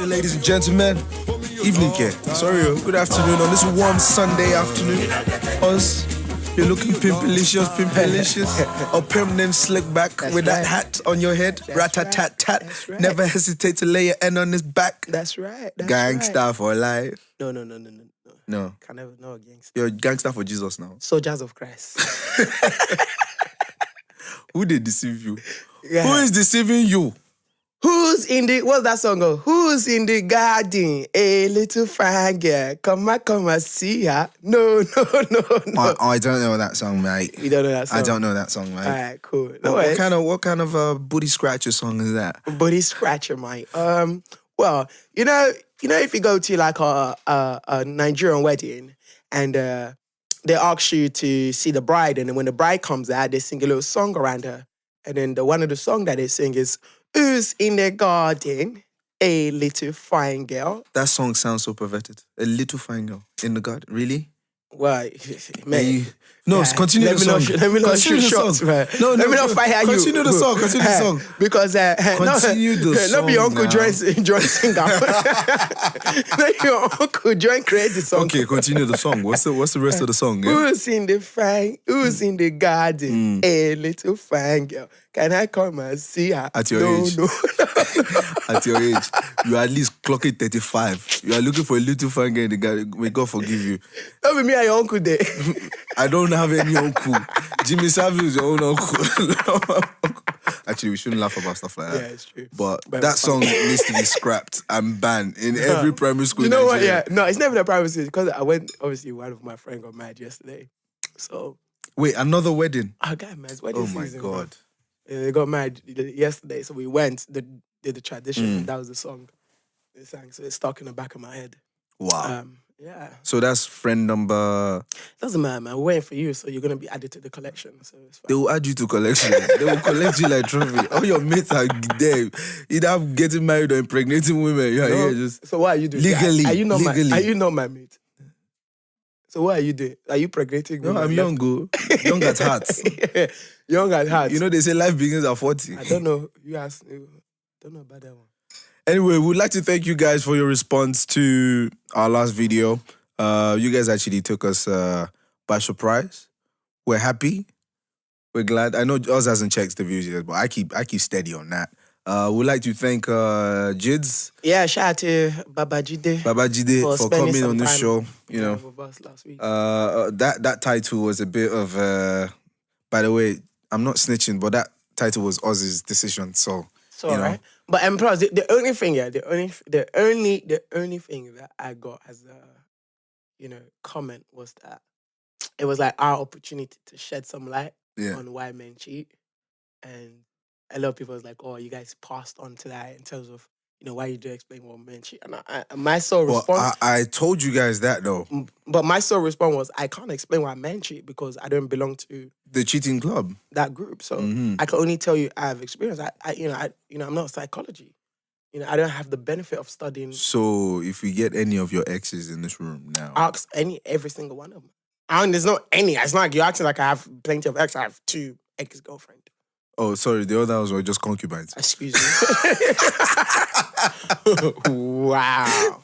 ladies and gentlemen. Evening care. Sorry, good afternoon on this warm Sunday afternoon. Us, you're looking pimpalicious. A permanent slick back with that hat on your head. Rat-tat-tat-tat. Right. Never hesitate to lay your end on his back. That's right. Gangsta for life. No. No. Can never know a gangster. You're a gangster for Jesus now. Soldiers of Christ. Who did deceive you? Yeah. Who is deceiving you? Who's in the, what's that song go? Who's in the garden? A little fine girl. Come and see her. No. I don't know that song, mate. You don't know that song? I don't know that song, mate. All right, cool. No What worries. kind of booty scratcher song is that? Booty scratcher, mate. Well, you know, if you go to like a Nigerian wedding and they ask you to see the bride, and then when the bride comes out, they sing a little song around her, and then one of the songs that they sing is "Who's in the garden? A little fine girl." That song sounds so perverted. A little fine girl in the garden. Really? Well, man. No, continue the song. Let me not shoot Continue the shots, song. man. No, let me not fire you. Continue the song. Continue the song. Because Continue the song. Not be Uncle now. Join singer. Not your Uncle Join create the song. Okay, continue the song. What's the rest of the song? Yeah? Who's in the garden? A little fine girl. Can I come and see her? At your age. No. At your age, you are at least clocking 35. You are looking for a little fine girl in the garden. May God forgive you. That be me and your uncle there. I don't have any uncle. Jimmy Savile is your own uncle. Actually, we shouldn't laugh about stuff like that. Yeah, it's true. But that song needs to be scrapped and banned in every primary school. You know in what? Nigeria. Yeah, no, it's never the privacy because I went. Obviously, one of my friends got married yesterday. So Wait, another wedding? I got married. Wedding Oh my season, God. bro. They got married yesterday, so we went. Did the tradition. And that was the song they sang. So it's stuck in the back of my head. Wow. Yeah. So that's friend number... Doesn't matter, man. We're waiting for you, so you're gonna be added to the collection. So it's fine. They will add you to collection. They will collect you like trophy. All your mates are there. Either getting married or impregnating women. You are here just... So what are you doing? Legally. Are you not legally. are you not my mate? So what are you doing? Are you pregnating? No, I'm young, go. Young at heart. Young at heart. You know, they say life begins at 40. I don't know. You ask. Don't know about that one. Anyway, we'd like to thank you guys for your response to our last video. You guys actually took us by surprise. We're happy. We're glad. I know Oz hasn't checked the views yet, but I keep steady on that. We'd like to thank Jids. Yeah, shout out to Babajide. For coming on this show. You know, with us last week. that title was a bit of. By the way, I'm not snitching, but that title was Oz's decision. So. It's all right. But plus, the only thing, the only thing that I got as a, comment was that it was like our opportunity to shed some light on why men cheat, and a lot of people was like, "Oh, you guys passed on to that in terms of why you do explain what men cheat." And my sole response, I told you guys that though. But my sole response was, I can't explain why men cheat because I don't belong to the cheating club, that group. So I can only tell you I have experience. I'm not psychology. I don't have the benefit of studying. So if we get any of your exes in this room now, ask every single one of them. And there's not any. It's not like you're acting like I have plenty of exes. I have 2 ex-girlfriends. Oh, sorry. The others were just concubines. Excuse me. Wow.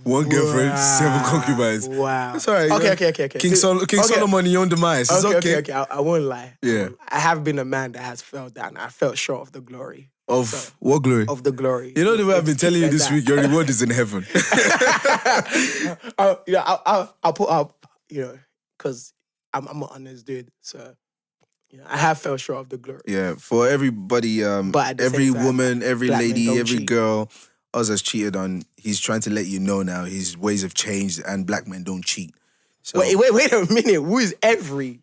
1 girlfriend, 7 concubines. Wow. It's all right. Okay. King Solomon, your own demise. It's okay. I won't lie. Yeah. I have been a man that has felt down. I felt short of the glory. Of what glory? Of the glory. You know the way I've been telling you this week, your reward is in heaven. I'll put up, because I'm an honest dude. So, I have felt short of the glory. Yeah, for everybody, every woman, every lady, every girl Oz has cheated on, he's trying to let you know now his ways have changed and black men don't cheat. So, wait a minute. Who is every?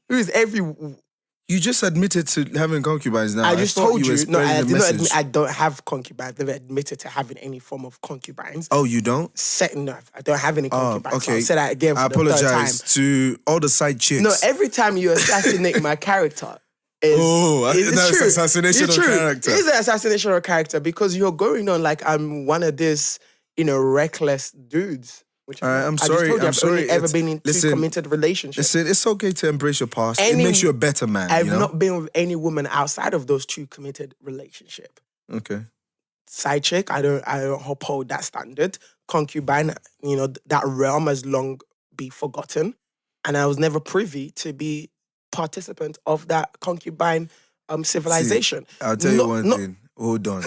You just admitted to having concubines now. I just told you. No, I did not message. admit. I don't have concubines. I've never admitted to having any form of concubines. Oh, you don't? No, I don't have any concubines. Okay. So I'll say that again for I the third time. apologize to all the side chicks. No, every time you assassinate my character, it's assassination of character. It is an assassination of character because you're going on like I'm one of these, reckless dudes. Which I'm sorry. I've only ever been in 2 committed relationships. Listen, it's okay to embrace your past. It makes you a better man. I've not been with any woman outside of those 2 committed relationships. Okay. side chick. I don't uphold that standard. Concubine, that realm has long be forgotten. And I was never privy to be participant of that concubine civilization. See, I'll tell you one thing. Hold on.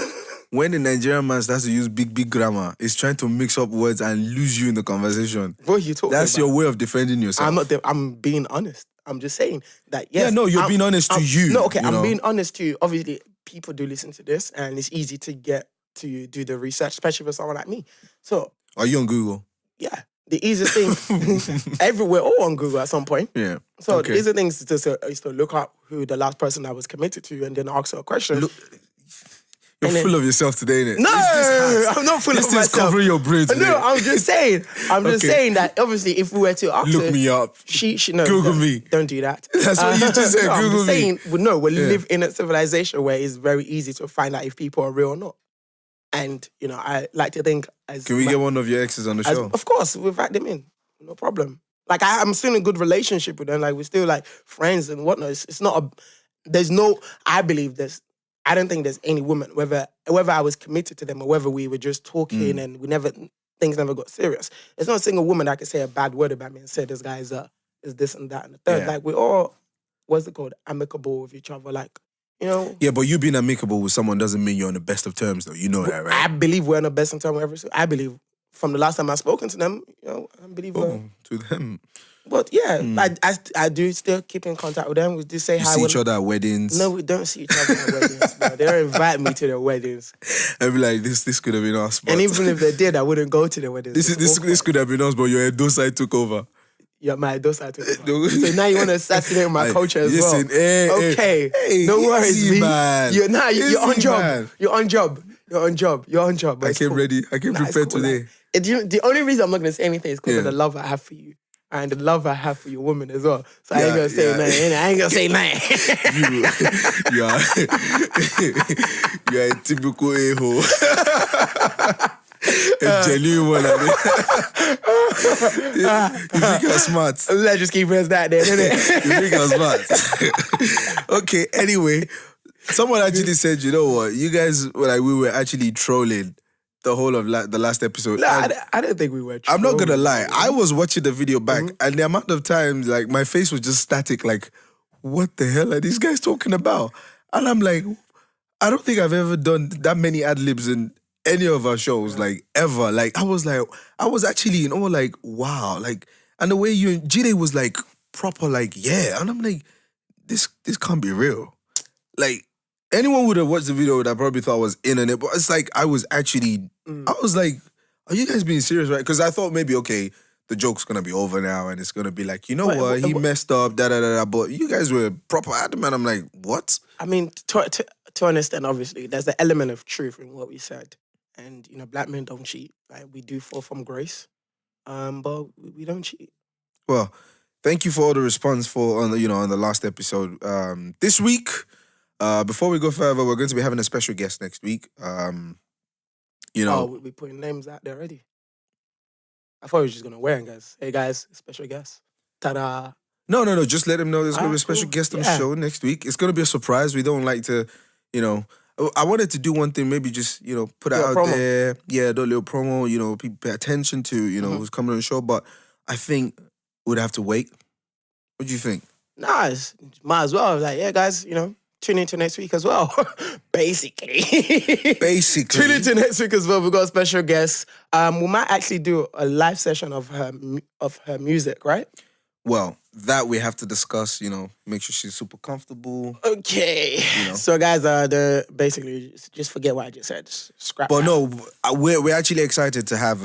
When the Nigerian man starts to use big grammar, it's trying to mix up words and lose you in the conversation. What are you talking That's about? your way of defending yourself. I'm being honest. I'm just saying that, yes. Yeah, no, you're being honest to you. No, okay, I'm being honest to you. Obviously, people do listen to this, and it's easy to get to do the research, especially for someone like me. So, are you on Google? Yeah. The easiest thing, everywhere, all on Google at some point. Yeah. So the easiest thing is to look up who the last person I was committed to and then ask her a question. You're full of yourself today, innit? No, I'm not full of myself. This is covering your brain today. No, I'm just saying. I'm just saying that obviously if we were to ask Look her, me up. She no, Google me. Don't do that. That's what you just said. No, Google I'm just me. saying, we live in a civilization where it's very easy to find out if people are real or not. And, I like to think as... Can we get one of your exes on the show? Of course, we'll invite them in. No problem. Like, I'm still in a good relationship with them. Like, we're still, like, friends and whatnot. It's not a... There's no... I don't think there's any woman, whether I was committed to them or whether we were just talking and things never got serious. There's not a single woman that can say a bad word about me and say this guy is this and that and the third. Yeah. Like, we're all, what's it called? Amicable with each other. Like, Yeah, but you being amicable with someone doesn't mean you're on the best of terms, though. You know that, right? I believe we're on the best in terms ever. I believe from the last time I've spoken to them, I believe to them. But yeah, I do still keep in contact with them. We do say You hi. see each other at weddings. No, we don't see each other at weddings. Bro. They don't invite me to their weddings. I'd be like, this could have been us. But And even if they did, I wouldn't go to their weddings. This could have been us, but your Edo side took over. Yeah, my those I took over. So now you want to assassinate my culture as well. Hey, no worries, easy, B. man. You're on job. Man. You're on job. I came ready. I came prepared today. The only reason I'm not going to say anything is because of the love I have for you. And the love I have for your woman as well. So I ain't going to say nothing. I ain't going to say nothing. You are a typical a-hole. A genuine one. You think you're smart. Let's just keep us that there, innit? You think you're smart. Okay, anyway. Someone actually said, you know what? You guys, we were actually trolling the whole of the last episode. No, I don't think we were trolling. I'm not gonna lie. I was watching the video back, and the amount of times, like, my face was just static. Like, what the hell are these guys talking about? And I'm like, I don't think I've ever done that many ad libs in any of our shows, like, ever. Like, I was actually, like, wow. Like, and the way Jide was like proper, like, yeah. And I'm like, this can't be real. Like, anyone would have watched the video that probably thought I was in on it, but it's like I was actually, I was like, are you guys being serious, right? Because I thought maybe, okay, the joke's going to be over now and it's going to be like, you know what, he messed up, da-da-da-da, but you guys were proper adamant. I'm like, what? I mean, to understand, obviously, there's an element of truth in what we said. And, black men don't cheat. Like, we do fall from grace, but we don't cheat. Well, thank you for all the response on the last episode. This week, before we go further, we're going to be having a special guest next week. We're putting names out there already. I thought we were just going to wear it, guys. Hey, guys, special guest. Ta-da. No. Just let them know there's going to be a special guest on the show next week. It's going to be a surprise. We don't like to, I wanted to do one thing, maybe just, put it out promo. there. Yeah, do a little promo, people pay attention to, who's coming on the show. But I think we'd have to wait. What do you think? Nah, might as well. Like, yeah, guys, tune into next week as well. Basically. Tune into next week as well. We've got a special guest. We might actually do a live session of her music, right? Well, that we have to discuss, make sure she's super comfortable. Okay. So, guys, basically, just forget what I just said. Just scrap But that. no, we're actually excited to have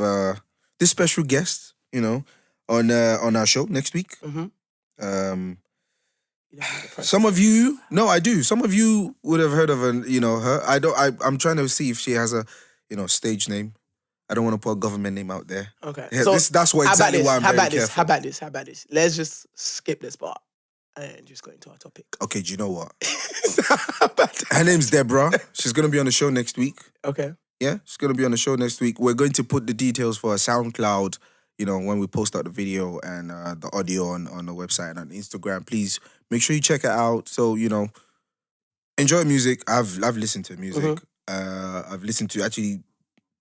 this special guest, on our show next week. Some of you, no, I do. Some of you would have heard of her. I'm trying to see if she has a, stage name. I don't want to put a government name out there. Okay. Yeah, that's why exactly why I'm very careful. How about this? Let's just skip this part and just go into our topic. Okay, do you know what? Her name's Deborah. She's going to be on the show next week. Okay. Yeah, she's going to be on the show next week. We're going to put the details for her SoundCloud, when we post out the video and the audio on the website and on Instagram. Please make sure you check it out. So, enjoy music. I've listened to music. I've listened to actually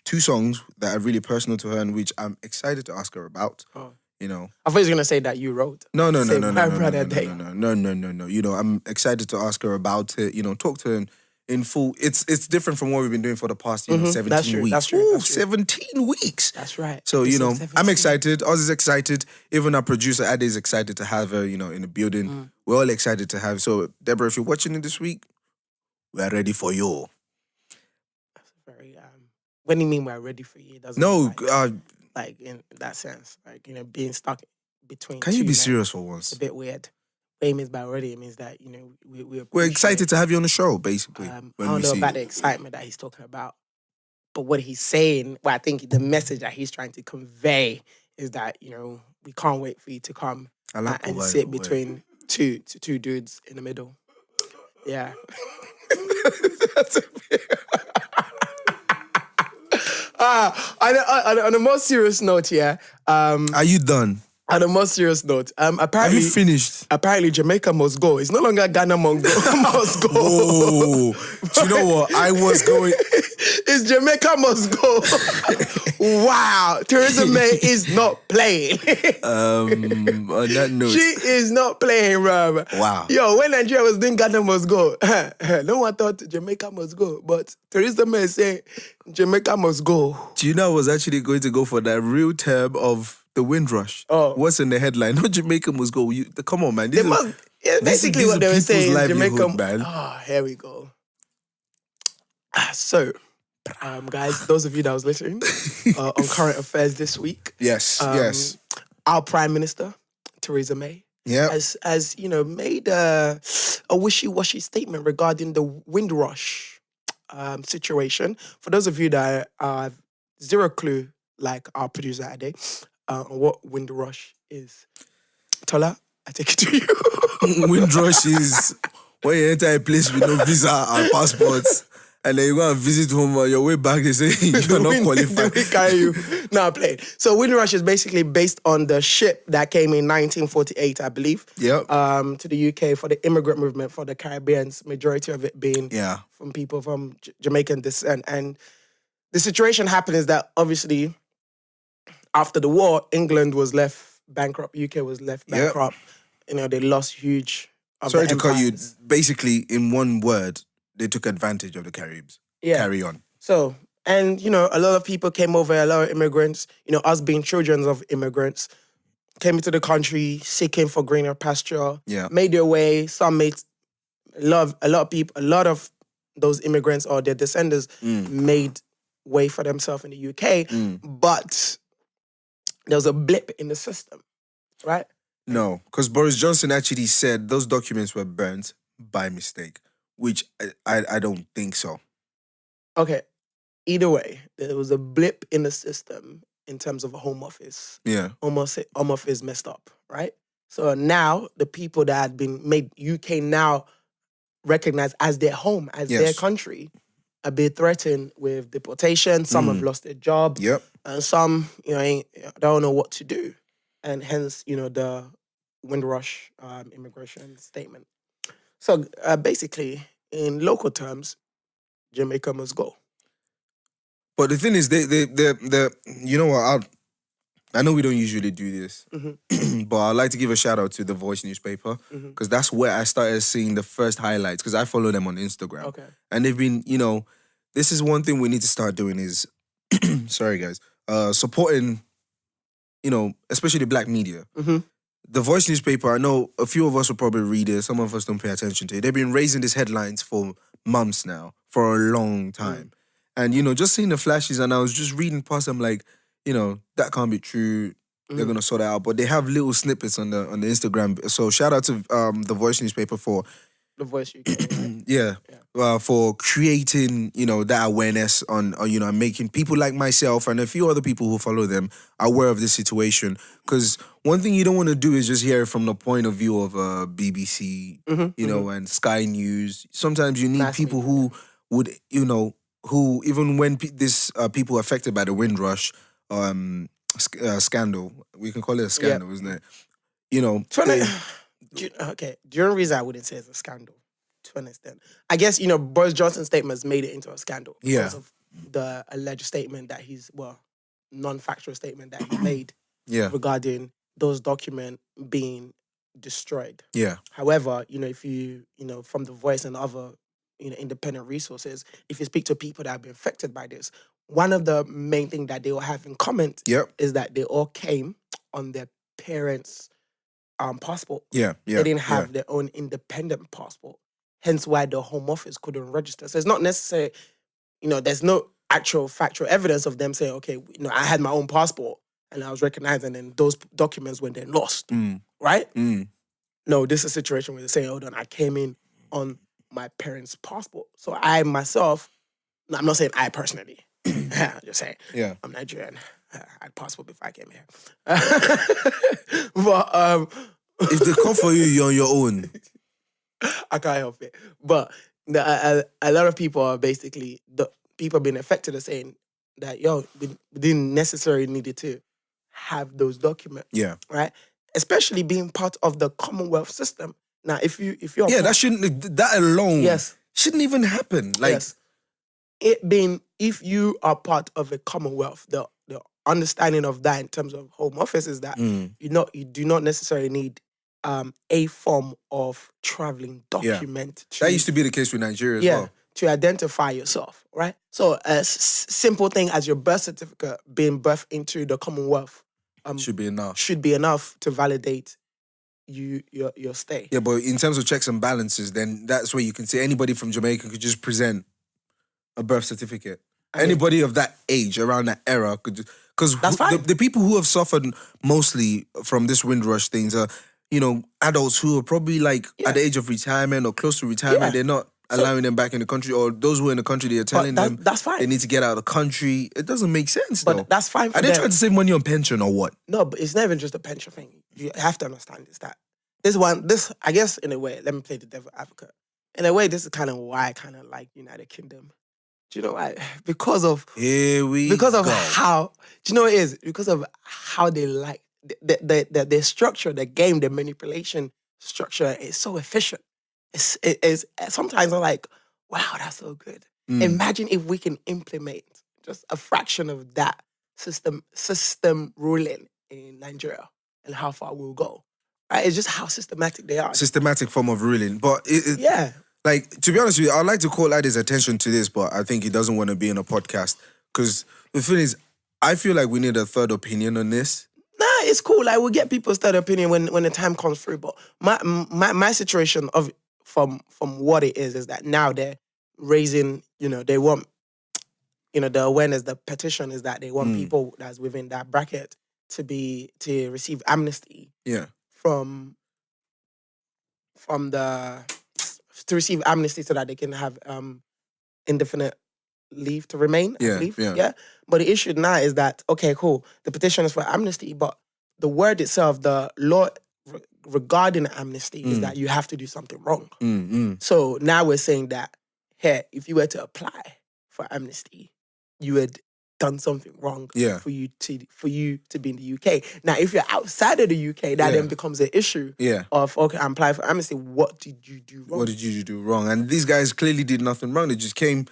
2 songs that are really personal to her and which I'm excited to ask her about. Oh. You know, I thought he was gonna say that you wrote. no, Say My Brother Day. no. You know, I'm excited to ask her about it. You know, talk to her in full. It's different from what we've been doing for the past, 17 That's true, weeks. that's true, Ooh, that's true. 17 weeks. That's right. So, you know, Episode I'm 17. excited. Oz is excited. Even our producer, Ade, is excited to have her, in the building. We're all excited to have. So, Deborah, if you're watching it this week, we are ready for you. That's very when you mean we're ready for you, it doesn't No, like in that sense. Like, being stuck between can two, you be like, serious for it's once? a bit weird. What it means by ready, it means that, We're excited to have you on the show, basically. I don't know about the excitement that he's talking about, but what he's saying, I think the message that he's trying to convey is that, we can't wait for you to come and sit between two dudes in the middle. Yeah. On a more serious note, yeah. Are you done? On a more serious note, apparently, have you finished? Apparently, Jamaica must go. It's no longer Ghana must go. Whoa. Do you know what? I was going. It's Jamaica must go. Wow. Theresa May is not playing. On that note. She is not playing, Rob. Wow. Yo, when Nigeria was doing Ghana must go, no one thought Jamaica must go. But Theresa May is saying Jamaica must go. Do you know I was actually going to go for that real term of the windrush? Oh. What's in the headline? No, Jamaica must go. Come on, man. Basically what they were saying is Jamaica. Man. Oh, here we go. So, guys, those of you that was listening on current affairs this week. Yes. Our Prime Minister, Theresa May, has made a wishy-washy statement regarding the windrush situation. For those of you that have zero clue, like our producer Ade, on what windrush is, Tola, I take it to you. Windrush is when you enter a place with no visa and passports, and then you go and visit home on your way back, they say you're not qualified. They carry you. No, I'm playing. So Windrush is basically based on the ship that came in 1948, I believe. Yep. To the UK for the immigrant movement for the Caribbeans, majority of it being from people from Jamaican descent. And the situation happened is that obviously after the war, England was left bankrupt, UK was left bankrupt. They lost huge of Sorry the to cut you. empires. Basically, in one word, they took advantage of the Caribs. Yeah. Carry on. So, and, a lot of people came over, a lot of immigrants, us being children of immigrants, came into the country seeking for greener pasture, made their way. Some made, a lot of those immigrants or their descendants made way for themselves in the UK. But there was a blip in the system, right? No, because Boris Johnson actually said those documents were burnt by mistake, which I don't think so. Okay. Either way, there was a blip in the system in terms of a Home Office. Yeah. Home Office messed up, right? So now the people that had been made UK now recognized as their home, as their country, are being threatened with deportation. Some have lost their job. Yep. And some, don't know what to do. And hence, the Windrush immigration statement. So basically, in local terms, Jamaica must go. But the thing is, they you know what? I know we don't usually do this, but I'd like to give a shout out to The Voice newspaper because that's where I started seeing the first highlights because I follow them on Instagram. Okay. And they've been, this is one thing we need to start doing is, sorry guys, supporting, especially the black media. The Voice newspaper, I know a few of us will probably read it. Some of us don't pay attention to it. They've been raising these headlines for months now, for a long time. And, just seeing the flashes, and I was just reading past them like, that can't be true. They're going to sort it out. But they have little snippets on the Instagram. So shout out to The Voice newspaper for... The Voice UK. For creating, that awareness on making people like myself and a few other people who follow them aware of this situation. Because one thing you don't want to do is just hear it from the point of view of BBC, and Sky News. Sometimes you need people who would, who even when these people affected by the Windrush scandal, we can call it a scandal, isn't it? Okay, the only reason I wouldn't say it's a scandal to an extent. I guess, Boris Johnson's statements made it into a scandal because Yeah. of the alleged statement that non-factual statement that he made Yeah. regarding those documents being destroyed. Yeah. However, if you, from The Voice and other, independent resources, if you speak to people that have been affected by this, one of the main things that they all have in common Yep. is that they all came on their parents' passport. Yeah. They didn't have their own independent passport. Hence why the Home Office couldn't register. So it's not necessary, there's no actual factual evidence of them saying, okay, I had my own passport and I was recognized and then those documents were then lost. Right? No, this is a situation where they're saying, hold on, I came in on my parents' passport. So I myself, I'm not saying I personally, I'm just saying, I'm Nigerian. I had passport before I came here. But if they come for you, you're on your own. I can't help it. But a lot of people are basically, the people being affected are saying that, we didn't necessarily need to have those documents. Yeah. Right? Especially being part of the Commonwealth system. Now, if you're that alone shouldn't even happen. It being, if you are part of a Commonwealth, the understanding of that in terms of Home Office is that you do not necessarily need a form of traveling document. That used to be the case with Nigeria as well. To identify yourself, right? So a simple thing as your birth certificate being birthed into the Commonwealth should be enough. Should be enough to validate your stay. Yeah, but in terms of checks and balances, then that's where you can say anybody from Jamaica could just present a birth certificate. Anybody of that age, around that era, could just... Because the people who have suffered mostly from this windrush things are, adults who are probably at the age of retirement or close to retirement. They're not allowing them back in the country, or those who are in the country, they're telling them that's fine. They need to get out of the country. It doesn't make sense, but though. That's fine for Are they trying to save money on pension or what? No, but it's not even just a pension thing. You have to understand that this, I guess, in a way, let me play the devil advocate. In a way, this is kind of why I kind of like United Kingdom. Do you know why? Because of how, do you know what it is? Because of how they like, the structure, the game, the manipulation structure is so efficient. It is sometimes I'm like, wow, that's so good. Imagine if we can implement just a fraction of that system ruling in Nigeria and how far we'll go. Right? It's just how systematic they are. Systematic form of ruling. But to be honest with you, I'd like to call Addie's attention to this, but I think he doesn't want to be in a podcast. Because the thing is, I feel like we need a third opinion on this. Nah, it's cool. We'll get people's third opinion when the time comes through. But my situation from what it is that now they're raising, they want, the awareness, the petition is that they want people that's within that bracket to receive amnesty. Yeah. To receive amnesty so that they can have indefinite leave to remain, I believe. Yeah. But the issue now is that, okay, cool, the petition is for amnesty, but the word itself, the law regarding amnesty is that you have to do something wrong. So now we're saying that, here, if you were to apply for amnesty, you had done something wrong for you to be in the UK. Now, if you're outside of the UK, that then becomes an issue of, okay, I'm applying for amnesty. What did you do wrong? What did you do wrong? And these guys clearly did nothing wrong. They just came.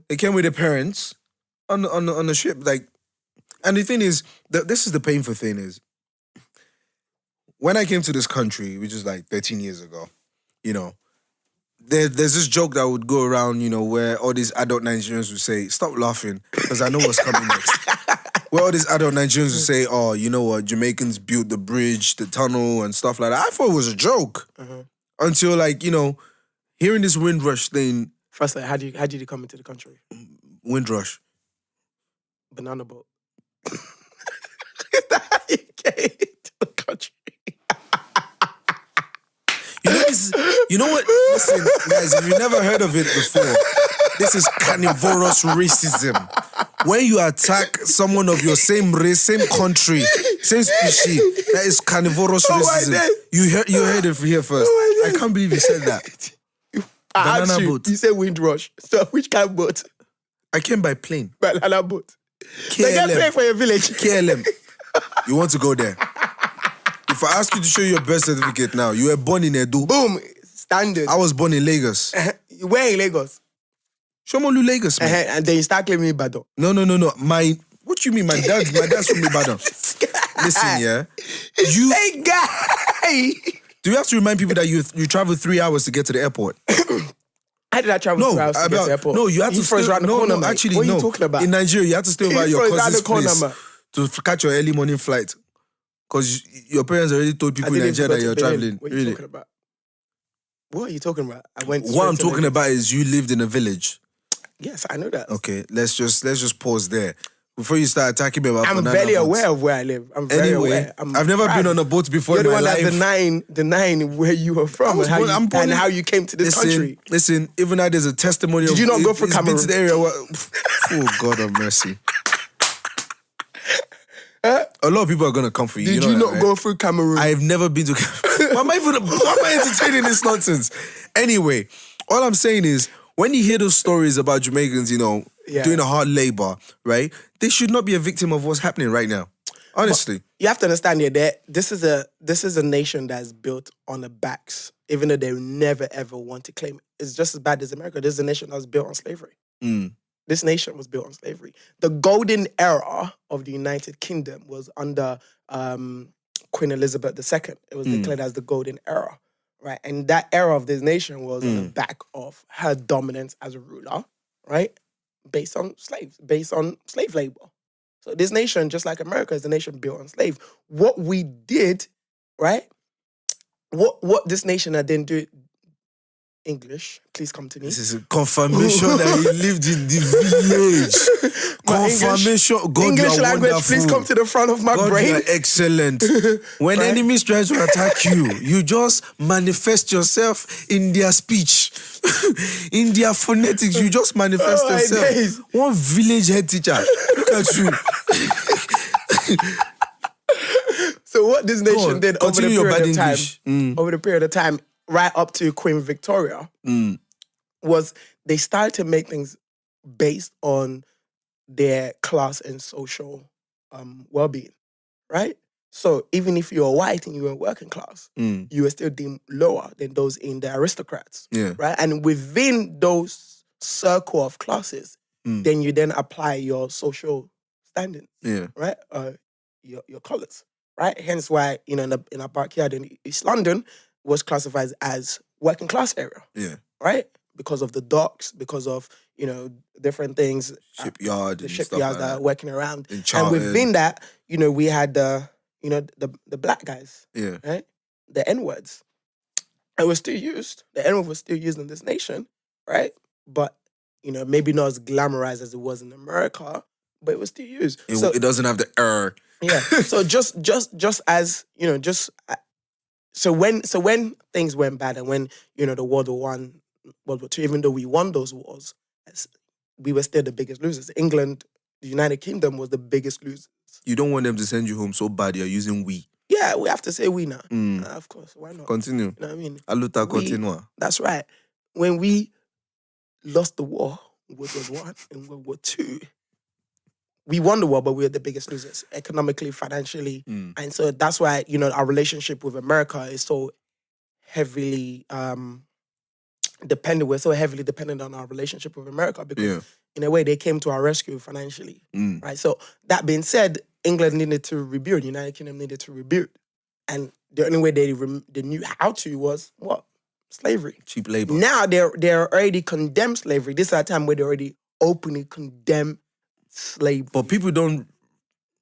They came with their parents on the ship. And the thing is, this is the painful thing is, when I came to this country, which is 13 years ago, there's this joke that would go around, where all these adult Nigerians would say, stop laughing, because I know what's coming next. Where all these adult Nigerians would say, oh, you know what, Jamaicans built the bridge, the tunnel, and stuff like that. I thought it was a joke. Until, hearing this windrush thing. Firstly, how did you come into the country? Windrush. Banana boat. Is that how you came into the country? You know what? Listen, guys, if you've never heard of it before, this is carnivorous racism. When you attack someone of your same race, same country, same species, that is carnivorous racism. You heard it here first. I can't believe you said that. Banana boat. You said windrush. So which kind of boat? I came by plane. Banana boat. KLM. They get paid for your village. KLM. You want to go there? If I ask you to show your birth certificate now, you were born in Edo. Boom. standard. I was born in Lagos. Where in Lagos? Shomolu, Lagos, man. And then you start claiming Ibadan. No. What you mean? My dad's from Ibadan. Listen, yeah. Hey, guy. Do you have to remind people that you travel 3 hours to get to the airport? How did I travel 3 hours to get to the airport? No, you have to stay around the corner, mate. Actually, what no. are you talking about? In Nigeria, you have to stay over at your cousin's place man. to catch your early morning flight. Because your parents already told people in Nigeria that you're traveling. What are you talking about? What are you talking about? What I'm talking about is you lived in a village. Yes, I know that. Okay, let's just pause there. Before you start attacking me about I'm very aware of where I live. I'm very aware. I've never been on a boat before You're in my life. You're the one that's the nine where you are from and how you came to this country. Listen, even now there's a testimony. Did you not go for Cameroon? Been to the area where, oh, God have mercy. A lot of people are going to come for you. Did you not go through Cameroon? I've never been to Cameroon. Why am I entertaining this nonsense? Anyway, all I'm saying is, when you hear those stories about Jamaicans, doing a hard labor, right? They should not be a victim of what's happening right now. Honestly. But you have to understand that this is a nation that's built on the backs, even though they never ever want to claim it. It's just as bad as America. This is a nation that was built on slavery. This nation was built on slavery. The golden era of the United Kingdom was under Queen Elizabeth II. It was declared as the golden era. Right, and that era of this nation was on the back of her dominance as a ruler, right? Based on slaves, based on slave labor. So this nation, just like America, is a nation built on slaves. What we did, right? What this nation that didn't do it. English, please come to me. This is a confirmation that he lived in the village. Confirmation. God, English you are language, wonderful. Please come to the front of my brain. You are excellent. When Right? enemies try to attack you, you just manifest yourself in their speech, in their phonetics. You just manifest yourself. Days. One village head teacher. Look at you. So what this nation did over the period of time, right up to Queen Victoria, was they started to make things based on their class and social well-being, right? So even if you're white and you were working class, you were still deemed lower than those in the aristocrats, right? And within those circle of classes, then you then apply your social standing, right? Your colours, right? Hence why, in our backyard in East London, was classified as working class area. Right? Because of the docks, because of, different things. Shipyard. The shipyards that are working around. And within that, we had the black guys. Right? The N-words. It was still used. The N-word was still used in this nation, right? But, maybe not as glamorized as it was in America, but it was still used. It doesn't have the Yeah. So just as, So when things went bad and when, the World War I, World War II, even though we won those wars, we were still the biggest losers. England, the United Kingdom was the biggest losers. You don't want them to send you home so bad you're using we. Yeah, we have to say we now. Of course, why not? Continue. You know what I mean? Aluta continua. That's right. When we lost the war, World War I and World War II, we won the war, but we were the biggest losers, economically, financially. And so that's why, our relationship with America is so heavily dependent. We're so heavily dependent on our relationship with America because, in a way, they came to our rescue financially. Right? So that being said, England needed to rebuild. United Kingdom needed to rebuild. And the only way they knew how to was, what? Slavery. Cheap labor. Now they're already condemned slavery. This is a time where they already openly condemn slavery. But people don't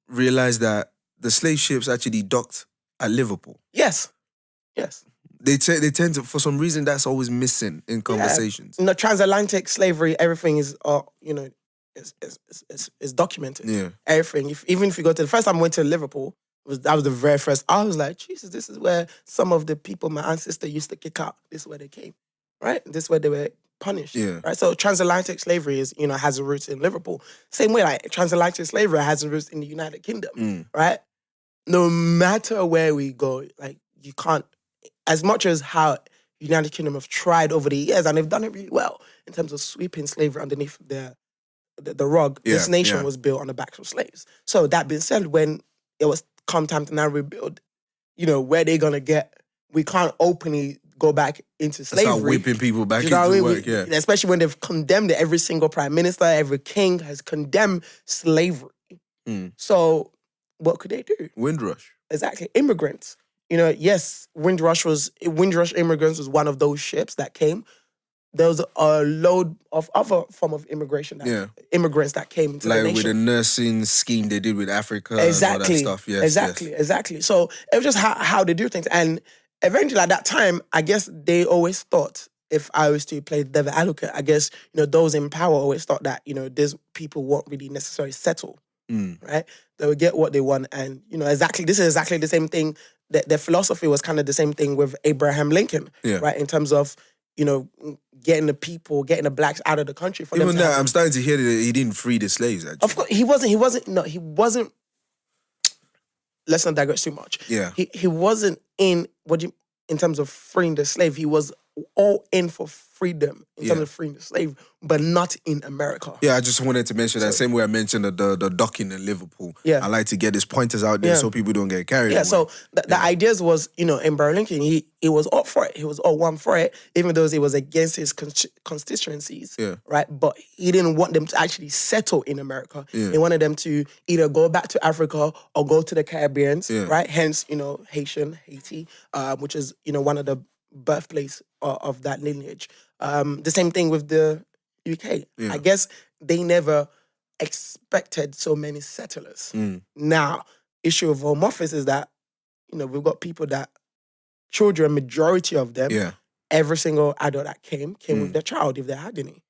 realize that the slave ships actually docked at Liverpool. Yes. They tend to, for some reason, that's always missing in conversations. Transatlantic slavery, everything is, is documented. Yeah. Everything. Even if you go to the first time I went to Liverpool, that was the very first. I was like, Jesus, this is where some of the people my ancestor used to kick out. This is where they came, right? This is where they were punished. Right. So transatlantic slavery is, has a roots in Liverpool. Same way, like transatlantic slavery has a roots in the United Kingdom. Right. No matter where we go, like you can't. As much as how United Kingdom have tried over the years, and they've done it really well in terms of sweeping slavery underneath the rug, this nation was built on the backs of slaves. So that being said, when it was come time to now rebuild, where they gonna get? We can't openly go back into slavery. Start whipping people back You know into what I work, mean? yeah. Especially when they've condemned it. Every single prime minister, every king has condemned slavery. So what could they do? Windrush. Exactly. Immigrants. You know, yes, Windrush immigrants was one of those ships that came. There was a load of other form of immigration, immigrants that came into the Like nation. with the nursing scheme they did with Africa Exactly. and all that stuff. Yes, Exactly. So it was just how they do things. And eventually at that time, I guess they always thought, if I was to play devil advocate, I guess, those in power always thought that, these people won't really necessarily settle, right? They would get what they want. And, this is exactly the same thing. Their philosophy was kind of the same thing with Abraham Lincoln, right? In terms of, getting the blacks out of the country. For Even them to now, I'm starting to hear that he didn't free the slaves, actually. Of course, he wasn't. Let's not digress too much. Yeah. He wasn't in terms of freeing the slave. He was all in for freedom in terms of freeing the slave, but not in America. Yeah, I just wanted to mention that same way I mentioned the docking in Liverpool. Yeah. I like to get his pointers out there so people don't get carried away. So the ideas was, Abraham Lincoln, he was up for it. He was all one for it, even though it was against his constituencies, right? But he didn't want them to actually settle in America. He wanted them to either go back to Africa or go to the Caribbean, right? Hence, Haiti, which is, one of the birthplace of that lineage. The same thing with the UK. I guess they never expected so many settlers. Now, issue of Home Office is that, we've got people that, children, majority of them, every single adult that came with their child, if they had any.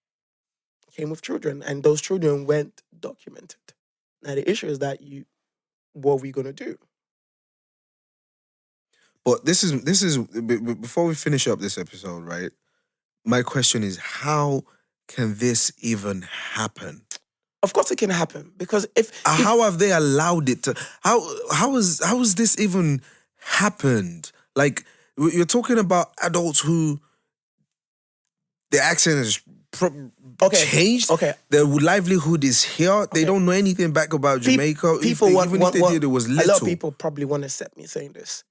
Came with children, and those children weren't documented. Now, the issue is that what are we going to do? But this is before we finish up this episode, right? My question is, how can this even happen? Of course, it can happen because how have they allowed it to? How has this even happened? Like, you're talking about adults who their accent is changed. Okay, their livelihood is here. They don't know anything back about Jamaica. If they did, it was little. A lot of people probably want to accept me saying this.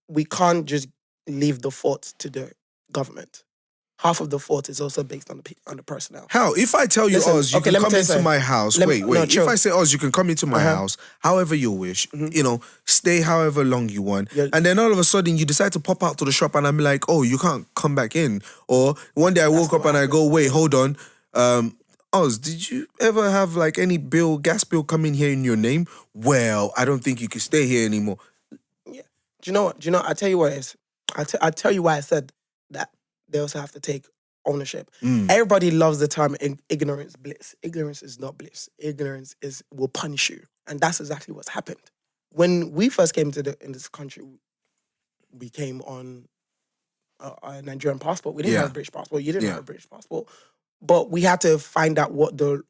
We can't just leave the fault to the government. Half of the fault is also based on the personnel. How? If I tell you, Oz, you can come into my house. Wait. If I say, Oz, you can come into my house, however you wish, stay however long you want. And then all of a sudden you decide to pop out to the shop and I'm like, oh, you can't come back in. Or one day I woke up and I go, wait, hold on. Oz, did you ever have like any gas bill come in here in your name? Well, I don't think you can stay here anymore. Yeah. Do you know what? I'll tell you what it is. I'll tell you why I said that. They also have to take ownership. Everybody loves the term ignorance bliss. Ignorance is not bliss. Ignorance will punish you. And that's exactly what's happened. When we first came in this country, we came on a Nigerian passport. We didn't have a British passport. You didn't have a British passport. But we had to find out what the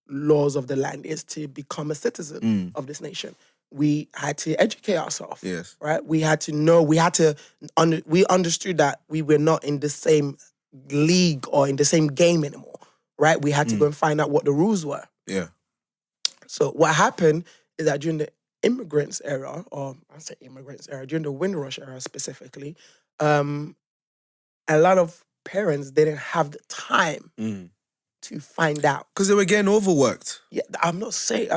laws of the land is to become a citizen of this nation. We had to educate ourselves, right? We had to know, we understood that we were not in the same league or in the same game anymore, right? We had to go and find out what the rules were. Yeah. So what happened is that during the immigrants era, during the Windrush era specifically, a lot of parents didn't have the time to find out because they were getting overworked. Yeah, I'm not saying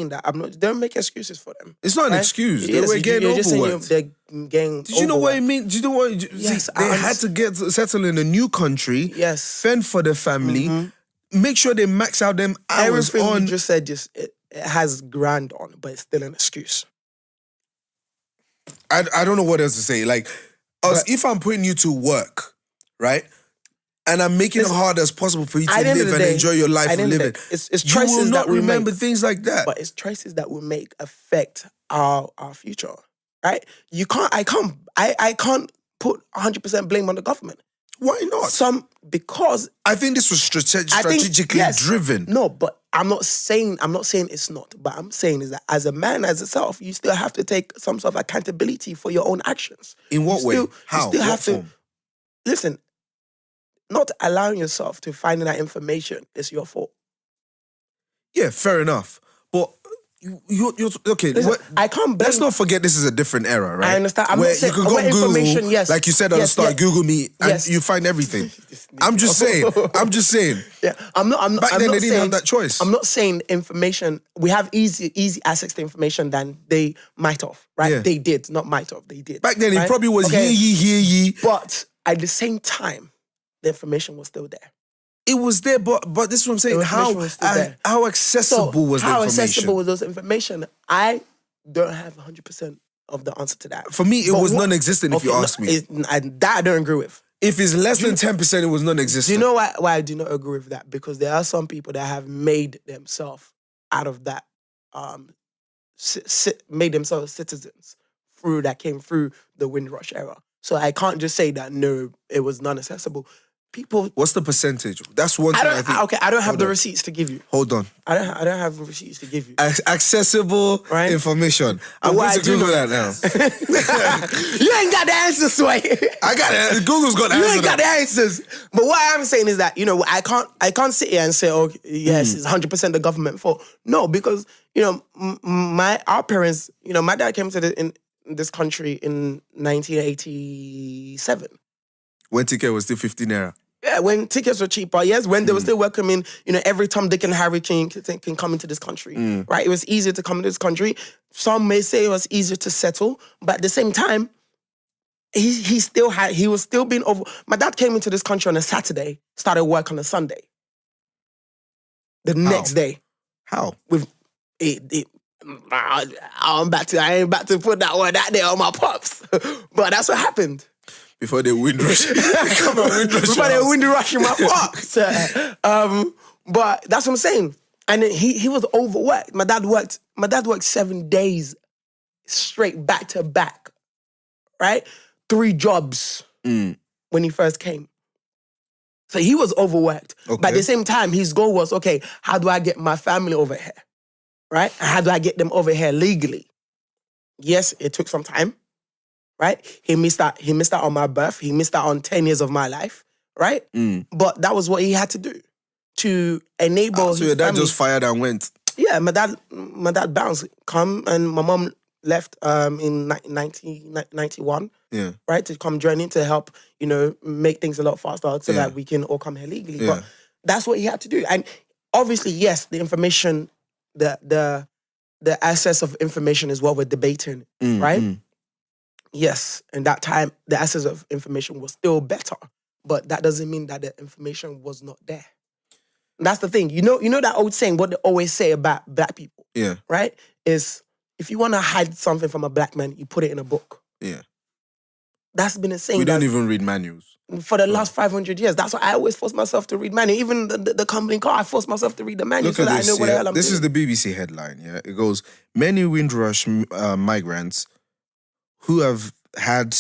that. Don't make excuses for them. It's not an excuse. They were getting overworked. They're getting. Did you know what it means? Do you know what? Yes, they had to settle in a new country. Yes, fend for their family. Make sure they max out them hours. Everything you just said, it has grand on, but it's still an excuse. I don't know what else to say. Like, if I'm putting you to work, right? And I'm making it hard as possible for you to live and enjoy your life and living. It's choices you will not that we remember make. Things like that. But it's choices that we make affect our future, right? I can't put 100% blame on the government. Why not? Because I think this was strategically driven. No, but I'm not saying it's not. But I'm saying is that as a man, as itself, you still have to take some sort of accountability for your own actions. In what way? How? You still have form? to listen. Not allowing yourself to find that information is your fault. Yeah, fair enough. But you're okay. Listen, I can't blame. Let's not forget this is a different era, right? I understand. I'm where not saying you can go on information. Google, Yes, like you said at the start. Google me, and Yes. you find everything. I'm just saying. Yeah, I'm not. Back I'm then, not they didn't saying, have that choice. I'm not saying information. We have easy access to information than they might have. Right? Yeah. They did, not might have. They did. Back then, right? it probably was hear ye. But at the same time, the information was still there. It was there, but this is what I'm saying. How accessible was the information? How accessible was those information? I don't have 100% of the answer to that. For me, it was non-existent. If you ask me, that I don't agree with. If it's less than 10%, it was non-existent. Do you know why I do not agree with that? Because there are some people that have made themselves out of that, made themselves citizens came through the Windrush era. So I can't just say that no, it was non-accessible. People. What's the percentage? That's one thing I think. Okay, I don't have the receipts to give you. Hold on. I don't have receipts to give you. Accessible information. I'm going to Google that now. You ain't got the answers, Sway. I got it. Google's got the answers. You ain't got the answers. But what I'm saying is that, I can't sit here and say, oh, yes, it's 100% the government fault. No, because, our parents, my dad came to this country in 1987. When ticket was still 15 naira. Yeah, when tickets were cheaper, yes, when they were still welcoming, every Tom, Dick, and Harry can come into this country, right? It was easier to come into this country. Some may say it was easier to settle, but at the same time, he was still being over. My dad came into this country on a Saturday, started work on a Sunday. The next day. How? With I ain't about to put that one out there on my pops, but that's what happened. Before they windrush. Come on, windrush. Before they windrush my pops. But that's what I'm saying. And he was overworked. My dad worked 7 days straight, back to back. Right? 3 jobs when he first came. So he was overworked. Okay. But at the same time, his goal was, okay, how do I get my family over here? Right? How do I get them over here legally? Yes, it took some time. Right? He missed out on my birth. He missed out on 10 years of my life. Right? But that was what he had to do to enable so your dad just fired and went? Yeah, my dad bounced, and my mom left in 1991. Yeah. Right? To come join in to help, make things a lot faster so that we can all come here legally. Yeah. But that's what he had to do. And obviously, yes, the information, the access of information is what we're debating, right? Yes, and that time, the access of information was still better, but that doesn't mean that the information was not there. And that's the thing. You know that old saying, what they always say about black people, right? Is if you want to hide something from a black man, you put it in a book. Yeah. That's been a saying. We don't even read manuals. For the last 500 years. That's why I always force myself to read manual. Even the company car, I force myself to read the manual so that I know what the hell I'm doing. This is the BBC headline, yeah? It goes, many Windrush migrants who have had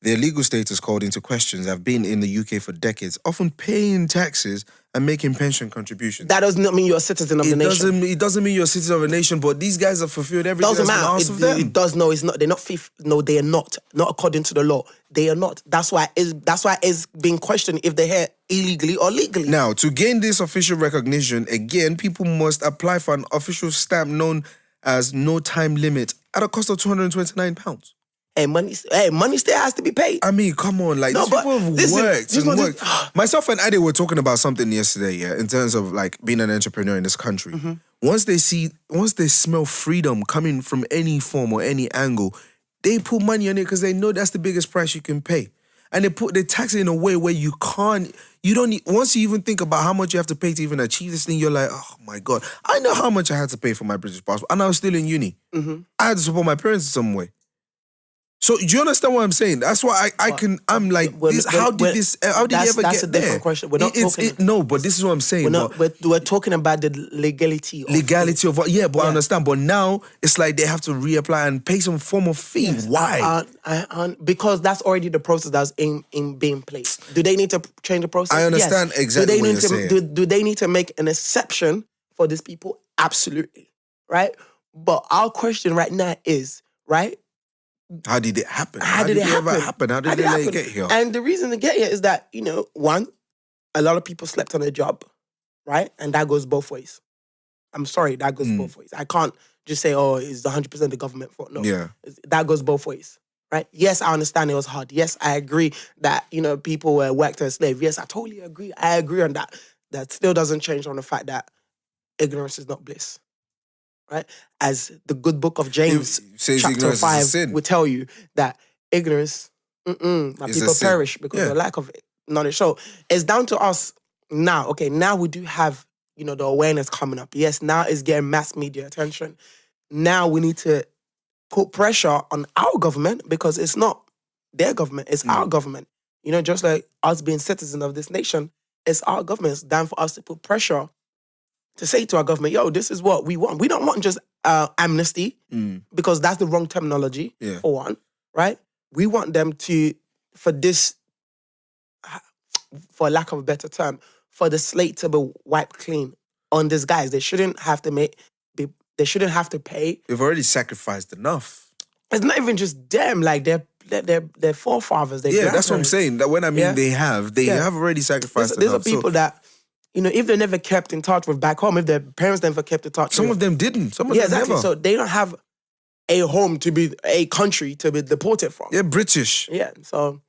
their legal status called into questions have been in the UK for decades, often paying taxes and making pension contributions. That does not mean you're a citizen of the nation. It doesn't mean you're a citizen of a nation, but these guys have fulfilled everything that's been asked of them. It does, no, it's not. They're not fifth. No, they are not. Not according to the law. They are not. That's why it's being questioned if they're here illegally or legally. Now, to gain this official recognition, again, people must apply for an official stamp known as no time limit at a cost of £229. Hey, money still has to be paid. I mean, come on, like, these people have worked. Myself and Ade were talking about something yesterday, yeah, in terms of like being an entrepreneur in this country. Once they smell freedom coming from any form or any angle, they put money on it because they know that's the biggest price you can pay. And they tax it in a way where once you even think about how much you have to pay to even achieve this thing, you're like, oh my God, I know how much I had to pay for my British passport and I was still in uni. I had to support my parents in some way. So do you understand what I'm saying? That's why I'm like, how did you ever get there? That's a different question. We're not talking. No, but this is what I'm saying. We're talking about the legality of it. Yeah, but I understand. But now it's like they have to reapply and pay some form of fee. Yes. Why? Because that's already the process that's in being placed. Do they need to change the process? I understand exactly what you're saying. Do they need to make an exception for these people? Absolutely. Right? But our question right now is, right? How did it happen? How did it ever happen? How did they get here? And the reason to get here is that, one, a lot of people slept on their job, right? And that goes both ways. I'm sorry, that goes both ways. I can't just say, oh, it's 100% the government fault. No, Yeah. that goes both ways, right? Yes, I understand it was hard. Yes, I agree that, people were worked as slaves. Yes, I totally agree. I agree on that. That still doesn't change on the fact that ignorance is not bliss, right? As the good book of James, It says chapter ignorance is a 5, sin. will tell you that ignorance, my It's a people sin. perish because of the lack of knowledge. So it's down to us now. Okay, now we do have, the awareness coming up. Yes, now it's getting mass media attention. Now we need to put pressure on our government because it's not their government, it's our government. Just like us being citizens of this nation, it's our government. It's down for us to put pressure to say to our government, yo, this is what we want. We don't want just amnesty because that's the wrong terminology, for one, right? We want them to, for for lack of a better term, for the slate to be wiped clean on these guys. They shouldn't have to they shouldn't have to pay. They've already sacrificed enough. It's not even just them, like their forefathers, their grandparents. That's what I'm saying. That when I mean they have already sacrificed There's enough. There's people that, if they never kept in touch with back home, if their parents never kept in touch some of them didn't. Some of them exactly. never. So they don't have a home to be, a country to be deported from. They're British. Yeah, so,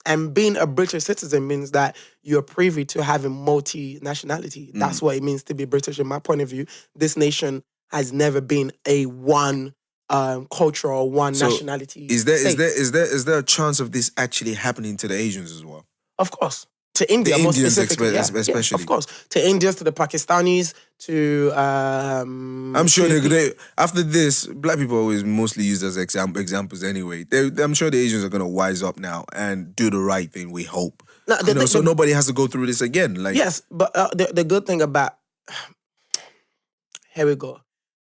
and being a British citizen means that you're privy to having multi-nationality. That's what it means to be British. In my point of view, this nation has never been a one culture or one nationality. Is there a chance of this actually happening to the Asians as well? Of course. To India, the more Indians specifically, especially. of course. To Indians, to the Pakistanis, to I'm sure they after this, black people are always mostly used as examples anyway. I'm sure the Asians are gonna wise up now and do the right thing. We hope. No, so nobody has to go through this again. Like yes, but the good thing about here we go.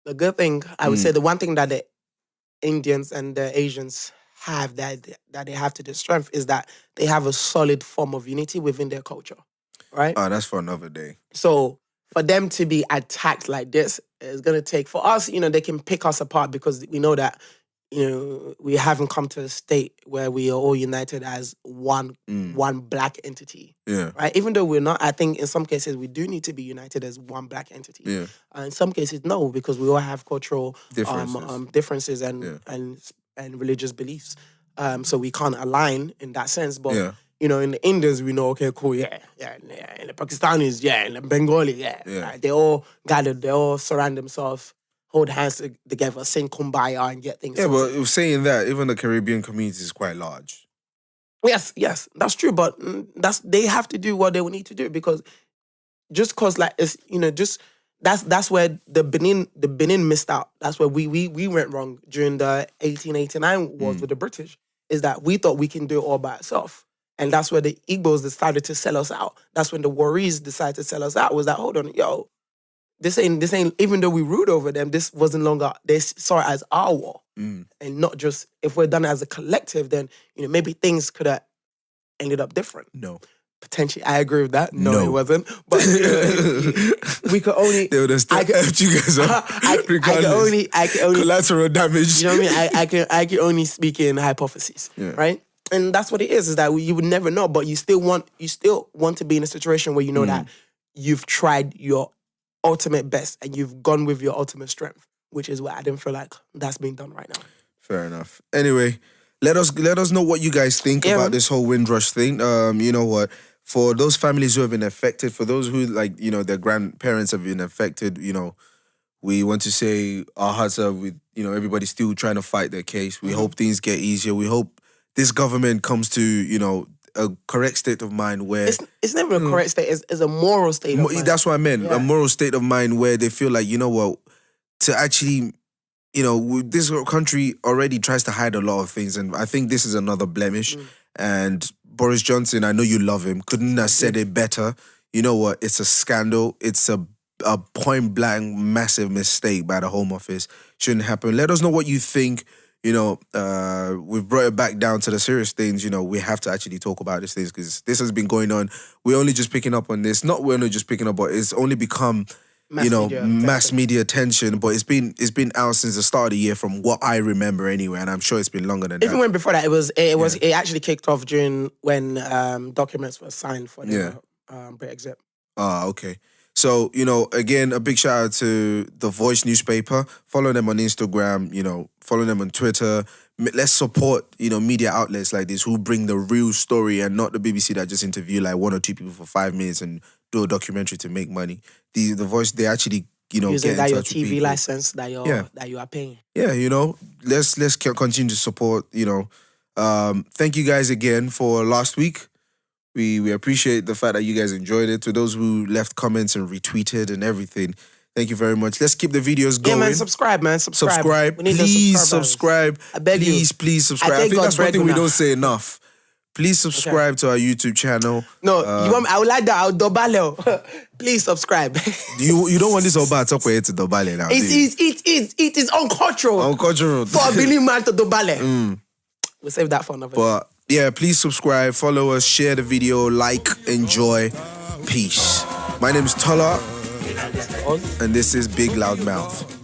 The good thing I would say, the one thing that the Indians and the Asians have that they have to their strength is that they have a solid form of unity within their culture, right? Oh, that's for another day. So for them to be attacked like this is going to take, for us, they can pick us apart because we know that, we haven't come to a state where we are all united as one black entity. Yeah. Right? Even though we're not, I think in some cases we do need to be united as one black entity. Yeah. In some cases, no, because we all have cultural differences and religious beliefs. So we can't align in that sense. But, in the Indians, we know, okay, cool, yeah. And the Pakistanis, and the Bengali, right? They all gathered, they all surround themselves, hold hands together, sing Kumbaya and get things sorted. But saying that, even the Caribbean community is quite large. Yes, that's true. But they have to do what they will need to do because just cause like it's that's where the Benin missed out. That's where we went wrong during the 1889 wars with the British. Is that we thought we can do it all by ourselves, and that's where the Igbos decided to sell us out. That's when the Warriors decided to sell us out. Was that hold on, yo, this ain't. Even though we ruled over them, this wasn't longer. They saw it as our war, and not just if we're done as a collective. Then maybe things could have ended up different. No. Potentially, I agree with that. No, it wasn't. But we could only. They would have still helped you guys out. I can only collateral damage. You know what I mean? I can only speak in hypotheses, right? And that's what it is that you would never know, but you still want to be in a situation where you know that you've tried your ultimate best and you've gone with your ultimate strength, which is what I didn't feel like that's being done right now. Fair enough. Anyway, let us know what you guys think about this whole windrush thing. You know what? For those families who have been affected, for those who their grandparents have been affected, we want to say our hearts are with everybody still trying to fight their case. We hope things get easier. We hope this government comes to a correct state of mind where it's never a correct state. It's a moral state of mind. That's what I meant. A moral state of mind where they feel like to actually. This country already tries to hide a lot of things, and I think this is another blemish. And Boris Johnson, I know you love him, couldn't have said it better. You know what? It's a scandal. It's a point blank massive mistake by the Home Office. Shouldn't happen. Let us know what you think. We've brought it back down to the serious things. We have to actually talk about these things because this has been going on. We're only just picking up on this. Not we're only just picking up, but it's only become mass media attention, but it's been out since the start of the year from what I remember anyway, and I'm sure it's been longer than that. Even when before that, it actually kicked off during when documents were signed for the Brexit. Okay. So, you know, again, a big shout out to The Voice newspaper. Follow them on Instagram, you know, follow them on Twitter. Let's support, you know, media outlets like this who bring the real story and not the BBC that just interview like 1 or 2 people for 5 minutes and do a documentary to make money. The Voice, they actually, you know, using get that in your touch with TV people. license that you are paying. Yeah, you know, let's continue to support, you know. Thank you guys again for last week. We appreciate the fact that you guys enjoyed it. To those who left comments and retweeted and everything, thank you very much. Let's keep the videos going. Yeah, man, subscribe, man. Subscribe. We need Please those subscribers. subscribe. I beg you. Please subscribe. I take think God's that's one thing we bread don't say enough. Please subscribe to our YouTube channel. No, you want? I would like that. I'll double. Please subscribe. You don't want this Oba talk way to Dobale now. It is uncultural. Uncultural. For a Billy man to Dobale. We'll save that for another. But yeah, please subscribe, follow us, share the video, like, enjoy. Peace. My name is Tola, and this is Big Loud Mouth.